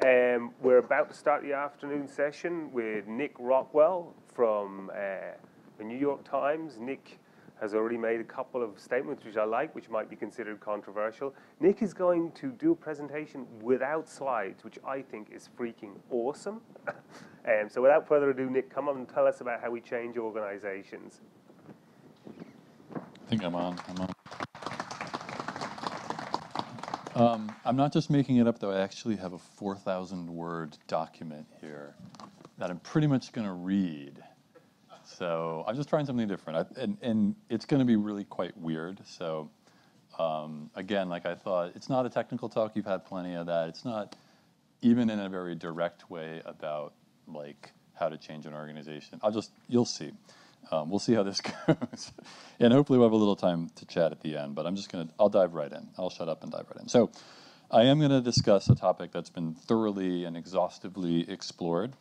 We're about to start the afternoon session with Nick Rockwell from the New York Times. Nick has already made a couple of statements which I like, which might be considered controversial. Nick is going to do a presentation without slides, which I think is freaking awesome. So without further ado, Nick, come on and tell us about how we change organizations. I think I'm on. I'm not just making it up, though. I actually have a 4,000-word document here that I'm pretty much going to read. So I'm just trying something different. And it's going to be really quite weird. So again, like I thought, it's not a technical talk. You've had plenty of that. It's not even in a very direct way about like how to change an organization. You'll see. We'll see how this goes. And hopefully we'll have a little time to chat at the end, but I'll dive right in. I'll shut up and dive right in. So I am going to discuss a topic that's been thoroughly and exhaustively explored.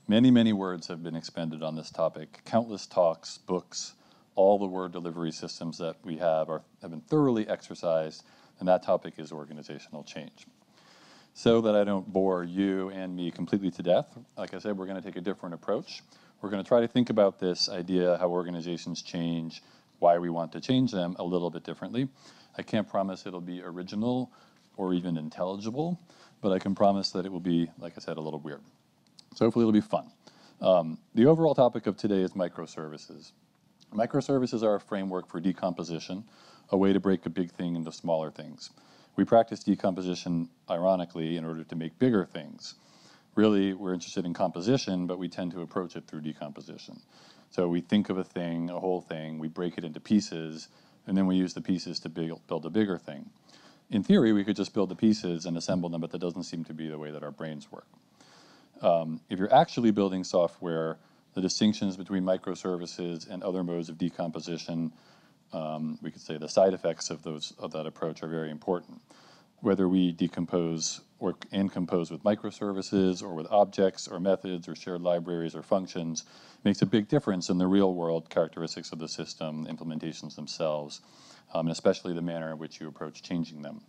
Many, many words have been expended on this topic. Countless talks, books, all the word delivery systems that we have been thoroughly exercised, and that topic is organizational change. So that I don't bore you and me completely to death, like I said, we're going to take a different approach. We're going to try to think about this idea, how organizations change, why we want to change them a little bit differently. I can't promise it'll be original or even intelligible, but I can promise that it will be, like I said, a little weird. So hopefully it'll be fun. The overall topic of today is microservices. Microservices are a framework for decomposition, a way to break a big thing into smaller things. We practice decomposition, ironically, in order to make bigger things. Really, we're interested in composition, but we tend to approach it through decomposition. So we think of a thing, a whole thing, we break it into pieces, and then we use the pieces to build a bigger thing. In theory, we could just build the pieces and assemble them, but that doesn't seem to be the way that our brains work. If you're actually building software, the distinctions between microservices and other modes of decomposition, we could say the side effects of that approach are very important. Whether we decompose and compose with microservices or with objects or methods or shared libraries or functions makes a big difference in the real world characteristics of the system, implementations themselves, and especially the manner in which you approach changing them.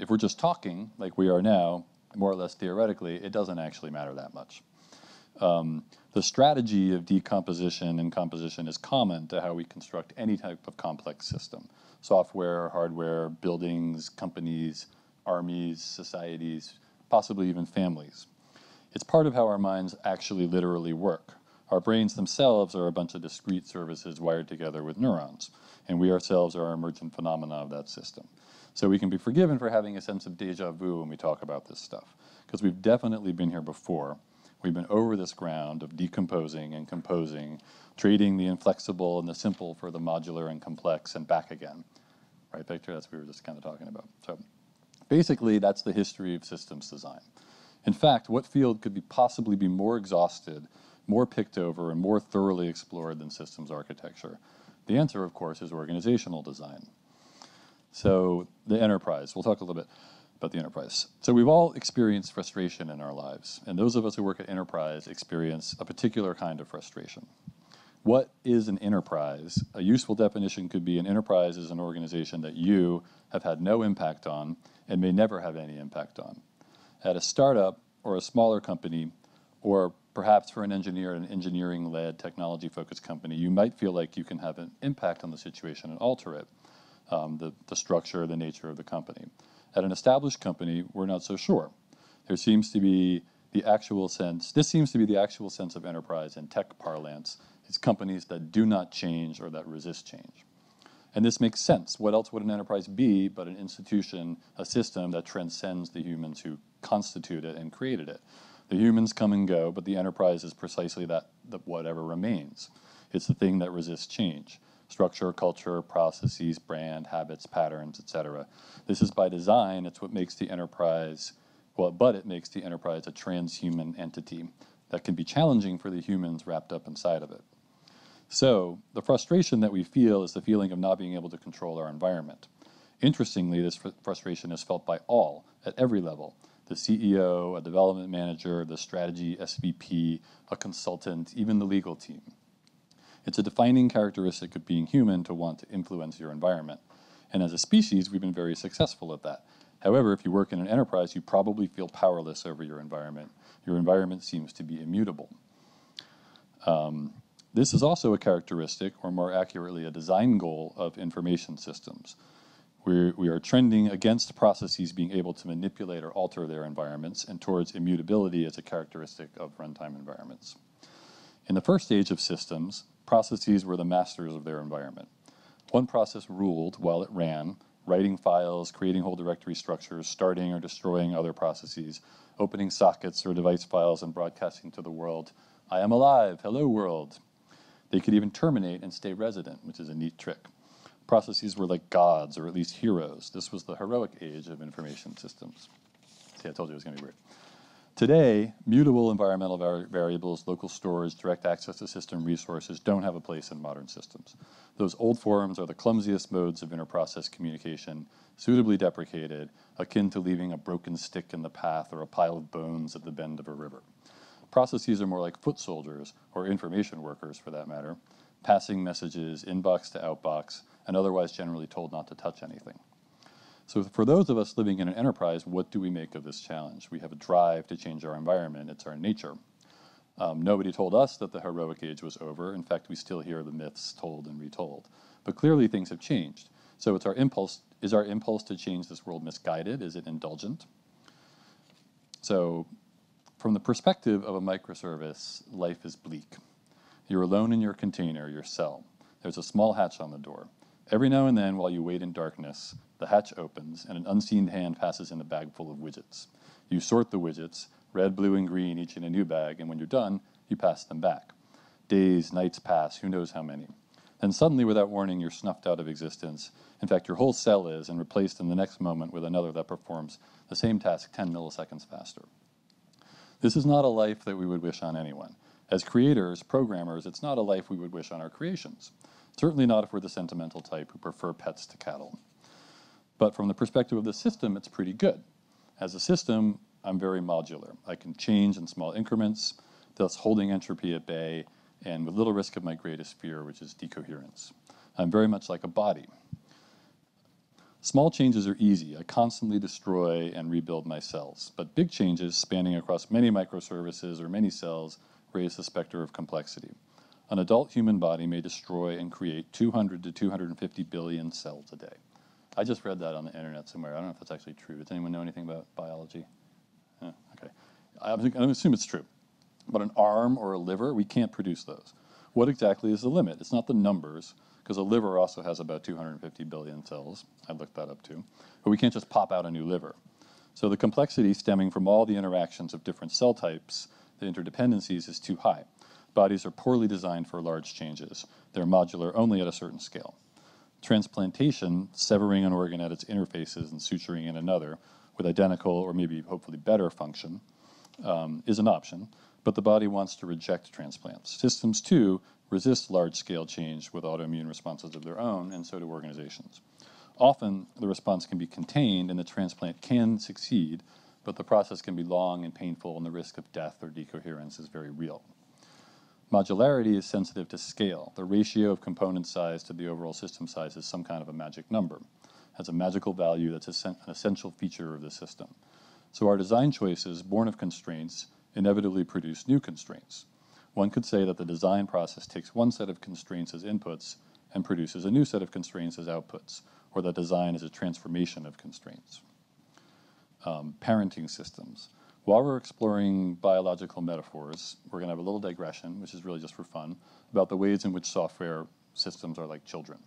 If we're just talking like we are now, more or less theoretically, it doesn't actually matter that much. The strategy of decomposition and composition is common to how we construct any type of complex system. Software, hardware, buildings, companies, armies, societies, possibly even families. It's part of how our minds actually literally work. Our brains themselves are a bunch of discrete services wired together with neurons, and we ourselves are emergent phenomena of that system. So we can be forgiven for having a sense of deja vu when we talk about this stuff, because we've definitely been here before. We've been over this ground of decomposing and composing, trading the inflexible and the simple for the modular and complex, and back again. Right, Victor? That's what we were just kind of talking about. So basically, that's the history of systems design. In fact, what field could possibly be more exhausted, more picked over, and more thoroughly explored than systems architecture? The answer, of course, is organizational design. So the enterprise, we'll talk a little bit about the enterprise. So we've all experienced frustration in our lives, and those of us who work at enterprise experience a particular kind of frustration. What is an enterprise? A useful definition could be an enterprise is an organization that you have had no impact on and may never have any impact on. At a startup or a smaller company, or perhaps for an engineer, an engineering-led, technology-focused company, you might feel like you can have an impact on the situation and alter it, the structure, the nature of the company. At an established company, we're not so sure. This seems to be the actual sense of enterprise in tech parlance. It's companies that do not change or that resist change. And this makes sense. What else would an enterprise be but an institution, a system that transcends the humans who constitute it and created it? The humans come and go, but the enterprise is precisely that whatever remains. It's the thing that resists change. Structure, culture, processes, brand, habits, patterns, etc. This is by design. It's what makes the enterprise, but it makes the enterprise a transhuman entity that can be challenging for the humans wrapped up inside of it. So the frustration that we feel is the feeling of not being able to control our environment. Interestingly, this frustration is felt by all at every level. The CEO, a development manager, the strategy SVP, a consultant, even the legal team. It's a defining characteristic of being human to want to influence your environment. And as a species, we've been very successful at that. However, if you work in an enterprise, you probably feel powerless over your environment. Your environment seems to be immutable. This is also a characteristic, or more accurately, a design goal of information systems. We are trending against processes being able to manipulate or alter their environments and towards immutability as a characteristic of runtime environments. In the first stage of systems, processes were the masters of their environment. One process ruled while it ran, writing files, creating whole directory structures, starting or destroying other processes, opening sockets or device files and broadcasting to the world, "I am alive, hello world." They could even terminate and stay resident, which is a neat trick. Processes were like gods, or at least heroes. This was the heroic age of information systems. See, I told you it was going to be weird. Today, mutable environmental variables, local storage, direct access to system resources don't have a place in modern systems. Those old forms are the clumsiest modes of interprocess communication, suitably deprecated, akin to leaving a broken stick in the path or a pile of bones at the bend of a river. Processes are more like foot soldiers, or information workers for that matter, passing messages inbox to outbox, and otherwise generally told not to touch anything. So for those of us living in an enterprise, what do we make of this challenge? We have a drive to change our environment. It's our nature. Nobody told us that the heroic age was over. In fact, we still hear the myths told and retold. But clearly things have changed. So it's our impulse. Is our impulse to change this world misguided? Is it indulgent? So from the perspective of a microservice, life is bleak. You're alone in your container, your cell. There's a small hatch on the door. Every now and then, while you wait in darkness, the hatch opens and an unseen hand passes in a bag full of widgets. You sort the widgets, red, blue, and green, each in a new bag, and when you're done, you pass them back. Days, nights pass, who knows how many. Then suddenly, without warning, you're snuffed out of existence. In fact, your whole cell is, and replaced in the next moment with another that performs the same task 10 milliseconds faster. This is not a life that we would wish on anyone. As creators, programmers, it's not a life we would wish on our creations. Certainly not if we're the sentimental type who prefer pets to cattle. But from the perspective of the system, it's pretty good. As a system, I'm very modular. I can change in small increments, thus holding entropy at bay, and with little risk of my greatest fear, which is decoherence. I'm very much like a body. Small changes are easy. I constantly destroy and rebuild my cells. But big changes spanning across many microservices or many cells raise the specter of complexity. An adult human body may destroy and create 200 to 250 billion cells a day. I just read that on the internet somewhere. I don't know if that's actually true. Does anyone know anything about biology? Okay. I'm going to assume it's true. But an arm or a liver, we can't produce those. What exactly is the limit? It's not the numbers, because a liver also has about 250 billion cells. I looked that up too. But we can't just pop out a new liver. So the complexity stemming from all the interactions of different cell types, the interdependencies, is too high. Bodies are poorly designed for large changes. They're modular only at a certain scale. Transplantation, severing an organ at its interfaces and suturing in another with identical or maybe hopefully better function, is an option, but the body wants to reject transplants. Systems, too, resist large-scale change with autoimmune responses of their own, and so do organizations. Often, the response can be contained and the transplant can succeed, but the process can be long and painful and the risk of death or decoherence is very real. Modularity is sensitive to scale. The ratio of component size to the overall system size is some kind of a magic number. It has a magical value that's an essential feature of the system. So our design choices, born of constraints, inevitably produce new constraints. One could say that the design process takes one set of constraints as inputs and produces a new set of constraints as outputs, or that design is a transformation of constraints. Parenting systems. While we're exploring biological metaphors, we're going to have a little digression, which is really just for fun, about the ways in which software systems are like children.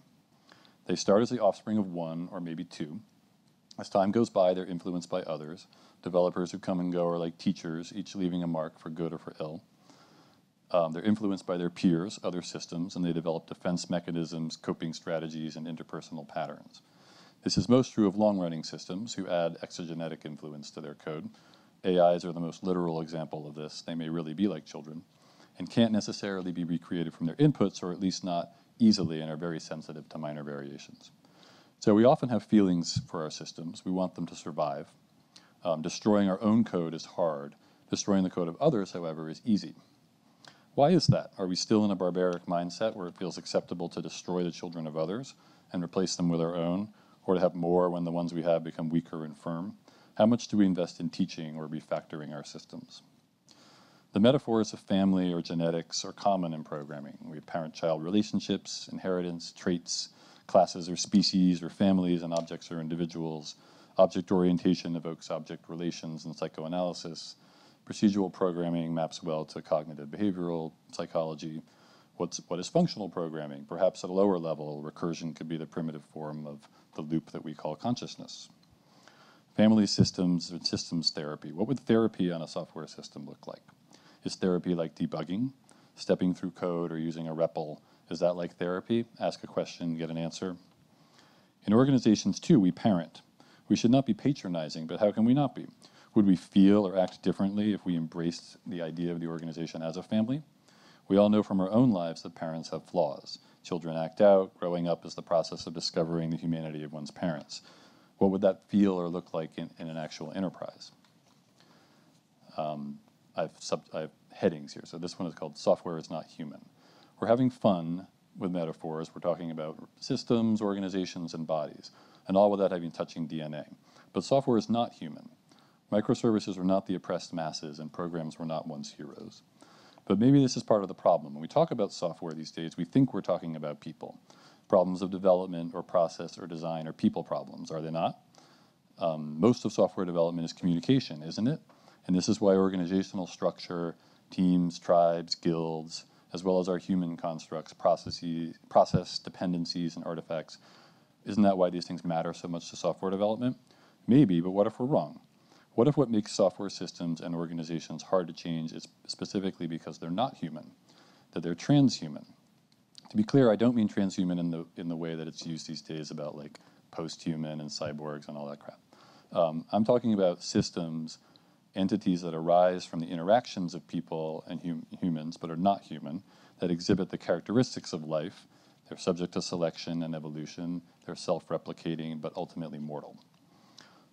They start as the offspring of one or maybe two. As time goes by, they're influenced by others. Developers who come and go are like teachers, each leaving a mark for good or for ill. They're influenced by their peers, other systems, and they develop defense mechanisms, coping strategies, and interpersonal patterns. This is most true of long-running systems who add exogenetic influence to their code. AIs are the most literal example of this. They may really be like children and can't necessarily be recreated from their inputs, or at least not easily, and are very sensitive to minor variations. So we often have feelings for our systems. We want them to survive. Destroying our own code is hard. Destroying the code of others, however, is easy. Why is that? Are we still in a barbaric mindset where it feels acceptable to destroy the children of others and replace them with our own? or to have more when the ones we have become weaker and firm? How much do we invest in teaching or refactoring our systems? The metaphors of family or genetics are common in programming. We have parent-child relationships, inheritance, traits, classes or species or families, and objects or individuals. Object orientation evokes object relations in psychoanalysis. Procedural programming maps well to cognitive behavioral psychology. What is functional programming? Perhaps at a lower level, recursion could be the primitive form of the loop that we call consciousness. Family systems and systems therapy. What would therapy on a software system look like? Is therapy like debugging, stepping through code, or using a REPL? Is that like therapy? Ask a question, get an answer. In organizations, too, we parent. We should not be patronizing, but how can we not be? Would we feel or act differently if we embraced the idea of the organization as a family? We all know from our own lives that parents have flaws. Children act out. Growing up is the process of discovering the humanity of one's parents. What would that feel or look like in an actual enterprise? I have headings here. So this one is called Software is Not Human. We're having fun with metaphors. We're talking about systems, organizations, and bodies, and all without having touching DNA. But software is not human. Microservices were not the oppressed masses, and programs were not once heroes. But maybe this is part of the problem. When we talk about software these days, we think we're talking about people. Problems of development or process or design are people problems, are they not? Most of software development is communication, isn't it? And this is why organizational structure, teams, tribes, guilds, as well as our human constructs, process dependencies, and artifacts, isn't that why these things matter so much to software development? Maybe, but what if we're wrong? What if what makes software systems and organizations hard to change is specifically because they're not human, that they're transhuman? To be clear, I don't mean transhuman in the way that it's used these days about like post-human and cyborgs and all that crap. I'm talking about systems, entities that arise from the interactions of people and humans, but are not human, that exhibit the characteristics of life. They're subject to selection and evolution. They're self-replicating, but ultimately mortal.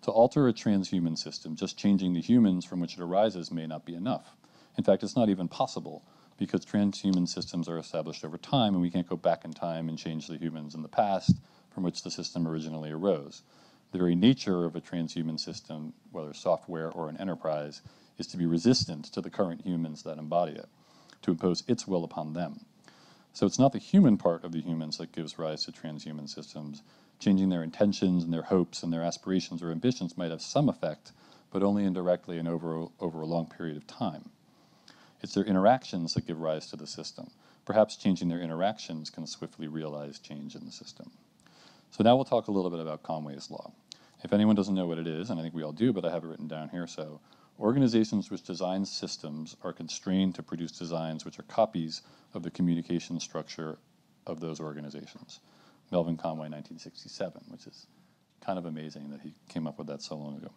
To alter a transhuman system, just changing the humans from which it arises may not be enough. In fact, it's not even possible, because transhuman systems are established over time, and we can't go back in time and change the humans in the past from which the system originally arose. The very nature of a transhuman system, whether software or an enterprise, is to be resistant to the current humans that embody it, to impose its will upon them. So it's not the human part of the humans that gives rise to transhuman systems. Changing their intentions and their hopes and their aspirations or ambitions might have some effect, but only indirectly and over a long period of time. It's their interactions that give rise to the system. Perhaps changing their interactions can swiftly realize change in the system. So now we'll talk a little bit about Conway's Law. If anyone doesn't know what it is, and I think we all do, but I have it written down here, so organizations which design systems are constrained to produce designs which are copies of the communication structure of those organizations. Melvin Conway, 1967, which is kind of amazing that he came up with that so long ago.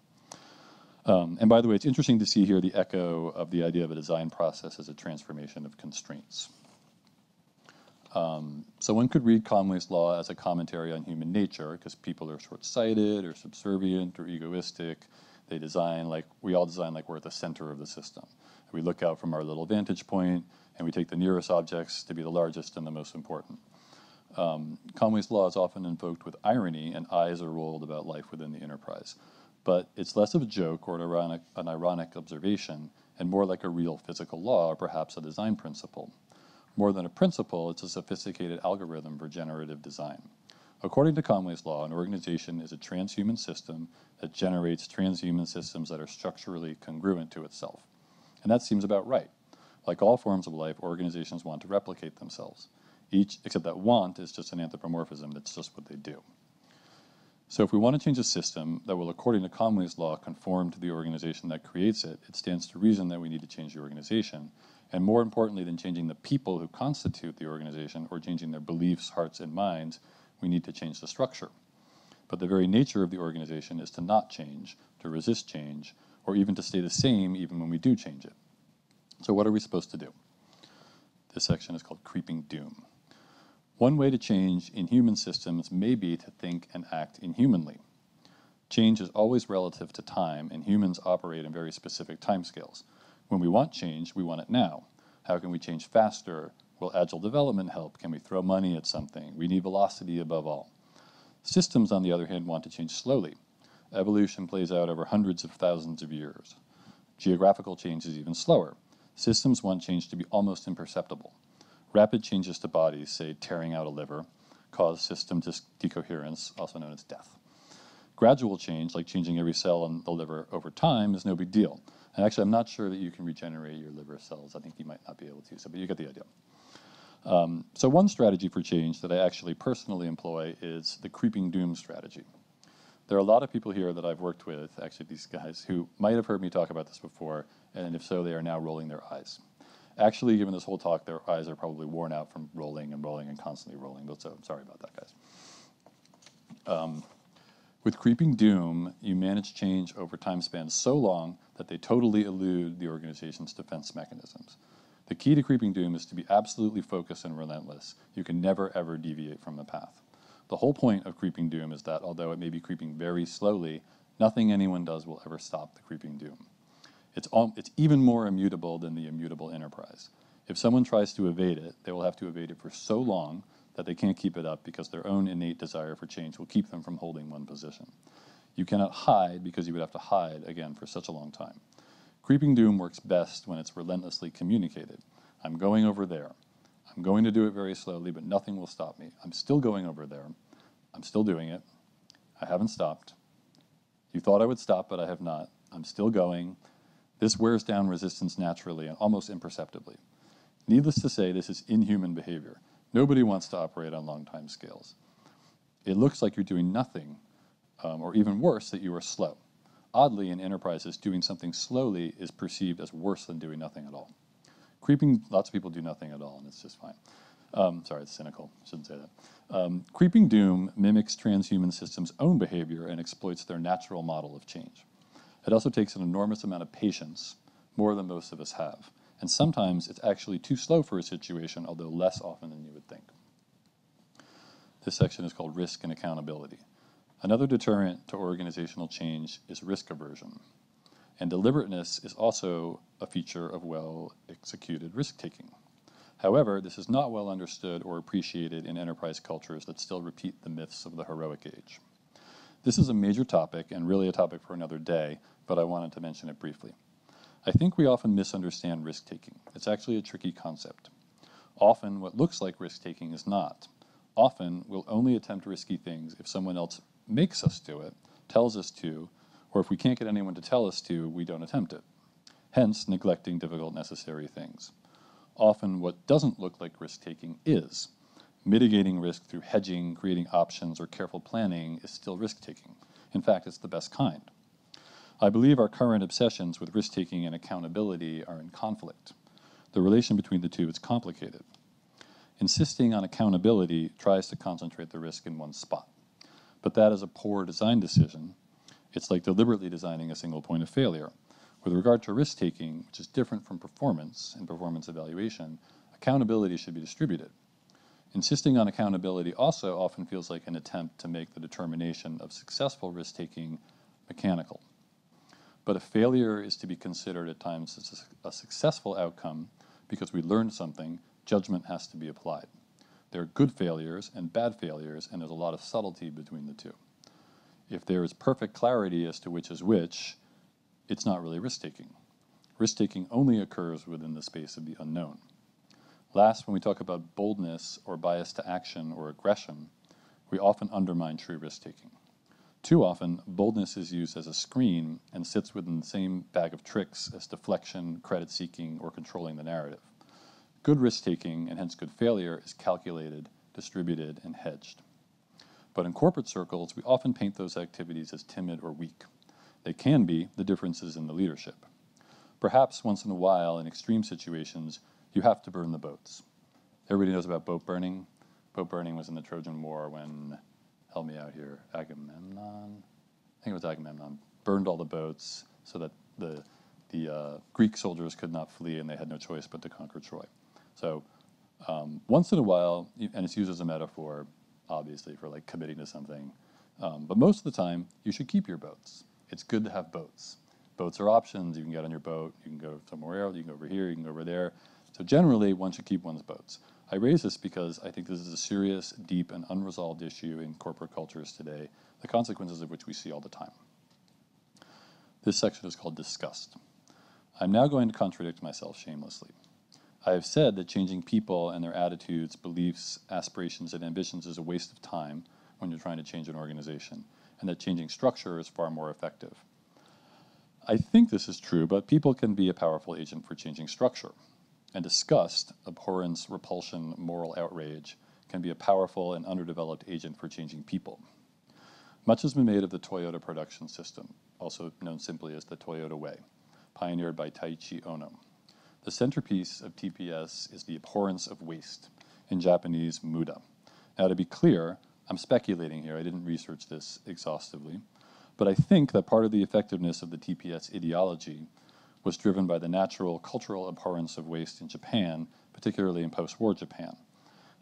And by the way, it's interesting to see here the echo of the idea of a design process as a transformation of constraints. So one could read Conway's Law as a commentary on human nature, because people are short-sighted or subservient or egoistic. They design like, we all design like we're at the center of the system. We look out from our little vantage point, and we take the nearest objects to be the largest and the most important. Conway's Law is often invoked with irony, and eyes are rolled about life within the enterprise. But it's less of a joke or an ironic observation, and more like a real physical law, or perhaps a design principle. More than a principle, it's a sophisticated algorithm for generative design. According to Conway's Law, an organization is a transhuman system that generates transhuman systems that are structurally congruent to itself. And that seems about right. Like all forms of life, organizations want to replicate themselves. Except that want is just an anthropomorphism, that's just what they do. So if we want to change a system that will, according to Conway's Law, conform to the organization that creates it, it stands to reason that we need to change the organization. And more importantly than changing the people who constitute the organization or changing their beliefs, hearts, and minds, we need to change the structure. But the very nature of the organization is to not change, to resist change, or even to stay the same even when we do change it. So what are we supposed to do? This section is called Creeping Doom. One way to change in human systems may be to think and act inhumanly. Change is always relative to time, and humans operate in very specific timescales. When we want change, we want it now. How can we change faster? Will agile development help? Can we throw money at something? We need velocity above all. Systems, on the other hand, want to change slowly. Evolution plays out over hundreds of thousands of years. Geographical change is even slower. Systems want change to be almost imperceptible. Rapid changes to bodies, say tearing out a liver, cause system decoherence, also known as death. Gradual change, like changing every cell in the liver over time, is no big deal. And actually, I'm not sure that you can regenerate your liver cells. I think you might not be able to, but you get the idea. So one strategy for change that I actually personally employ is the creeping doom strategy. There are a lot of people here that I've worked with, actually these guys, who might have heard me talk about this before, and if so, they are now rolling their eyes. Actually, given this whole talk, their eyes are probably worn out from rolling and rolling and constantly rolling, but so I'm sorry about that, guys. With creeping doom, you manage change over time spans so long that they totally elude the organization's defense mechanisms. The key to creeping doom is to be absolutely focused and relentless. You can never, ever deviate from the path. The whole point of creeping doom is that, although it may be creeping very slowly, nothing anyone does will ever stop the creeping doom. It's even more immutable than the immutable enterprise. If someone tries to evade it, they will have to evade it for so long that they can't keep it up because their own innate desire for change will keep them from holding one position. You cannot hide because you would have to hide, again, for such a long time. Creeping doom works best when it's relentlessly communicated. I'm going over there. I'm going to do it very slowly, but nothing will stop me. I'm still going over there. I'm still doing it. I haven't stopped. You thought I would stop, but I have not. I'm still going. This wears down resistance naturally and almost imperceptibly. Needless to say, this is inhuman behavior. Nobody wants to operate on long time scales. It looks like you're doing nothing, or even worse, that you are slow. Oddly, in enterprises, doing something slowly is perceived as worse than doing nothing at all. Lots of people do nothing at all, and it's just fine. Sorry, it's cynical. Shouldn't say that. Creeping doom mimics transhuman systems' own behavior and exploits their natural model of change. It also takes an enormous amount of patience, more than most of us have. And sometimes it's actually too slow for a situation, although less often than you would think. This section is called risk and accountability. Another deterrent to organizational change is risk aversion. And deliberateness is also a feature of well-executed risk-taking. However, this is not well understood or appreciated in enterprise cultures that still repeat the myths of the heroic age. This is a major topic and really a topic for another day, but I wanted to mention it briefly. I think we often misunderstand risk-taking. It's actually a tricky concept. Often, what looks like risk-taking is not. Often, we'll only attempt risky things if someone else makes us do it, tells us to, or if we can't get anyone to tell us to, we don't attempt it. Hence, neglecting difficult necessary things. Often, what doesn't look like risk-taking is. Mitigating risk through hedging, creating options, or careful planning is still risk-taking. In fact, it's the best kind. I believe our current obsessions with risk-taking and accountability are in conflict. The relation between the two is complicated. Insisting on accountability tries to concentrate the risk in one spot. But that is a poor design decision. It's like deliberately designing a single point of failure. With regard to risk-taking, which is different from performance and performance evaluation, accountability should be distributed. Insisting on accountability also often feels like an attempt to make the determination of successful risk-taking mechanical. But a failure is to be considered at times as a successful outcome because we learned something, judgment has to be applied. There are good failures and bad failures, and there's a lot of subtlety between the two. If there is perfect clarity as to which is which, it's not really risk-taking. Risk-taking only occurs within the space of the unknown. Last, when we talk about boldness or bias to action or aggression, we often undermine true risk-taking. Too often, boldness is used as a screen and sits within the same bag of tricks as deflection, credit-seeking, or controlling the narrative. Good risk-taking, and hence good failure, is calculated, distributed, and hedged. But in corporate circles, we often paint those activities as timid or weak. They can be. The difference is in the leadership. Perhaps once in a while, in extreme situations, you have to burn the boats. Everybody knows about boat burning. Boat burning was in the Trojan War when, help me out here, Agamemnon? I think it was Agamemnon, burned all the boats so that the Greek soldiers could not flee and they had no choice but to conquer Troy. So once in a while, and it's used as a metaphor, obviously, for like committing to something, but most of the time, you should keep your boats. It's good to have boats. Boats are options. You can get on your boat. You can go somewhere else. You can go over here. You can go over there. So generally, one should keep one's boats. I raise this because I think this is a serious, deep, and unresolved issue in corporate cultures today, the consequences of which we see all the time. This section is called disgust. I'm now going to contradict myself shamelessly. I have said that changing people and their attitudes, beliefs, aspirations, and ambitions is a waste of time when you're trying to change an organization, and that changing structure is far more effective. I think this is true, but people can be a powerful agent for changing structure. And disgust, abhorrence, repulsion, moral outrage, can be a powerful and underdeveloped agent for changing people. Much has been made of the Toyota production system, also known simply as the Toyota Way, pioneered by Taiichi Ohno. The centerpiece of TPS is the abhorrence of waste, in Japanese, muda. Now, to be clear, I'm speculating here, I didn't research this exhaustively, but I think that part of the effectiveness of the TPS ideology was driven by the natural cultural abhorrence of waste in Japan, particularly in post-war Japan.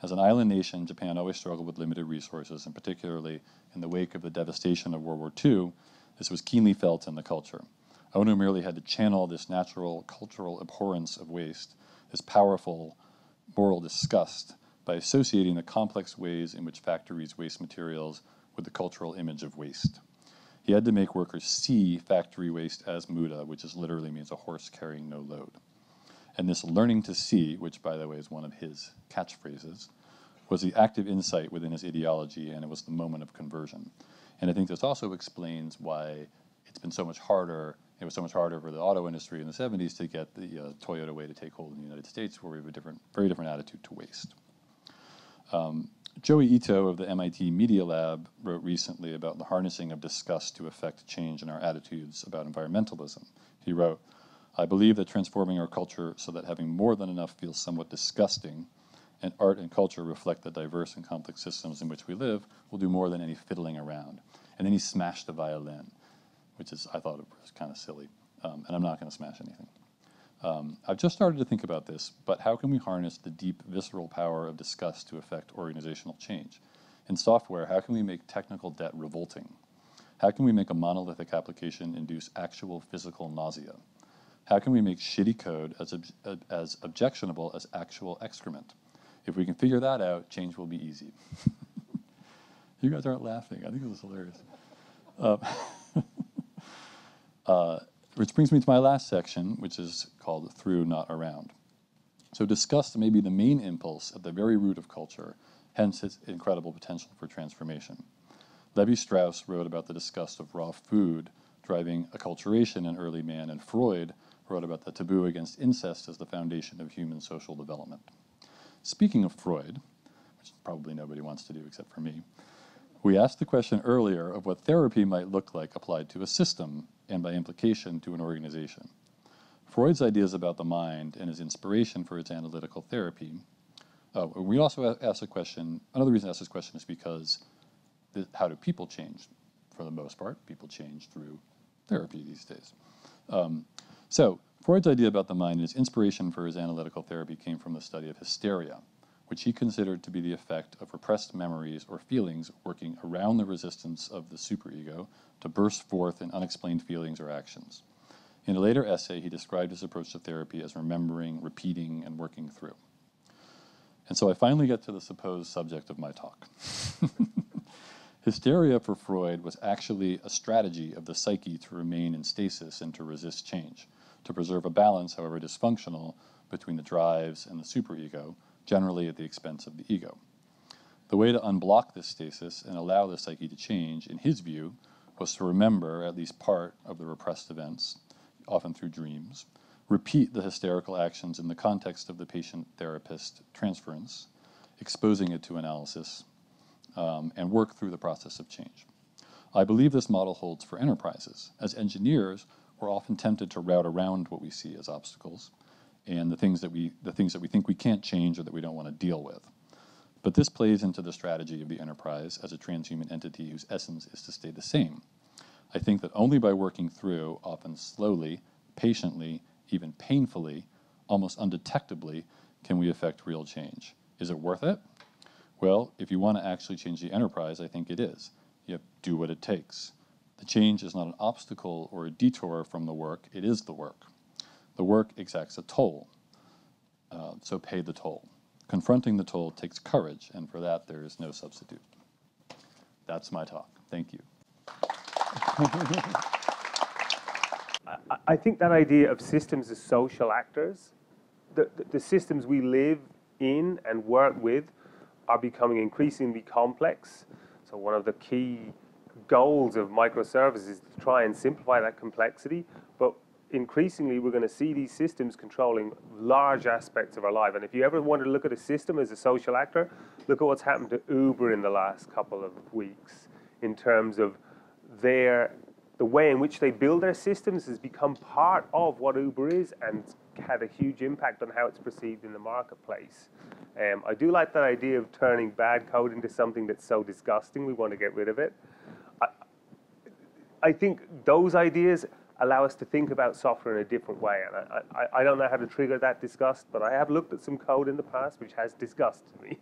As an island nation, Japan always struggled with limited resources, and particularly in the wake of the devastation of World War II, this was keenly felt in the culture. Ohno merely had to channel this natural cultural abhorrence of waste, this powerful moral disgust, by associating the complex ways in which factories waste materials with the cultural image of waste. He had to make workers see factory waste as muda, which literally means a horse carrying no load. And this learning to see, which by the way is one of his catchphrases, was the active insight within his ideology, and it was the moment of conversion. And I think this also explains why it's been so much harder, it was so much harder for the auto industry in the 70s to get the Toyota Way to take hold in the United States, where we have a very different attitude to waste. Joey Ito of the MIT Media Lab wrote recently about the harnessing of disgust to effect change in our attitudes about environmentalism. He wrote, I believe that transforming our culture so that having more than enough feels somewhat disgusting, and art and culture reflect the diverse and complex systems in which we live, will do more than any fiddling around. And then he smashed the violin, which is, I thought it was kind of silly, and I'm not going to smash anything. I've just started to think about this, but how can we harness the deep, visceral power of disgust to affect organizational change? In software, how can we make technical debt revolting? How can we make a monolithic application induce actual physical nausea? How can we make shitty code as objectionable as actual excrement? If we can figure that out, change will be easy. You guys aren't laughing. I think this is hilarious. Which brings me to my last section, which is called Through, Not Around. So disgust may be the main impulse at the very root of culture, hence its incredible potential for transformation. Levi-Strauss wrote about the disgust of raw food driving acculturation in early man, and Freud wrote about the taboo against incest as the foundation of human social development. Speaking of Freud, which probably nobody wants to do except for me, we asked the question earlier of what therapy might look like applied to a system, and by implication to an organization. Freud's ideas about the mind and his inspiration for its analytical therapy. We also asked the question, another reason I asked this question is because how do people change? For the most part, people change through therapy these days. So Freud's idea about the mind and his inspiration for his analytical therapy came from the study of hysteria, which he considered to be the effect of repressed memories or feelings working around the resistance of the superego to burst forth in unexplained feelings or actions. In a later essay, he described his approach to therapy as remembering, repeating, and working through. And so I finally get to the supposed subject of my talk. Hysteria for Freud was actually a strategy of the psyche to remain in stasis and to resist change, to preserve a balance, however dysfunctional, between the drives and the superego, generally at the expense of the ego. The way to unblock this stasis and allow the psyche to change, in his view, was to remember at least part of the repressed events, often through dreams, repeat the hysterical actions in the context of the patient-therapist transference, exposing it to analysis, and work through the process of change. I believe this model holds for enterprises. As engineers, we're often tempted to route around what we see as obstacles and the things that we think we can't change or that we don't want to deal with. But this plays into the strategy of the enterprise as a transhuman entity whose essence is to stay the same. I think that only by working through, often slowly, patiently, even painfully, almost undetectably, can we affect real change. Is it worth it? Well, if you want to actually change the enterprise, I think it is. You have to do what it takes. The change is not an obstacle or a detour from the work, it is the work. The work exacts a toll. so pay the toll. Confronting the toll takes courage, and for that there is no substitute. That's my talk. Thank you. I think that idea of systems as social actors, the systems we live in and work with are becoming increasingly complex. So one of the key goals of microservices is to try and simplify that complexity, but increasingly we're going to see these systems controlling large aspects of our life. And if you ever want to look at a system as a social actor, look at what's happened to Uber in the last couple of weeks in terms of the way in which they build their systems has become part of what Uber is and had a huge impact on how it's perceived in the marketplace. I do like that idea of turning bad code into something that's so disgusting we want to get rid of it. I think those ideas allow us to think about software in a different way. And I don't know how to trigger that disgust, but I have looked at some code in the past which has disgusted me.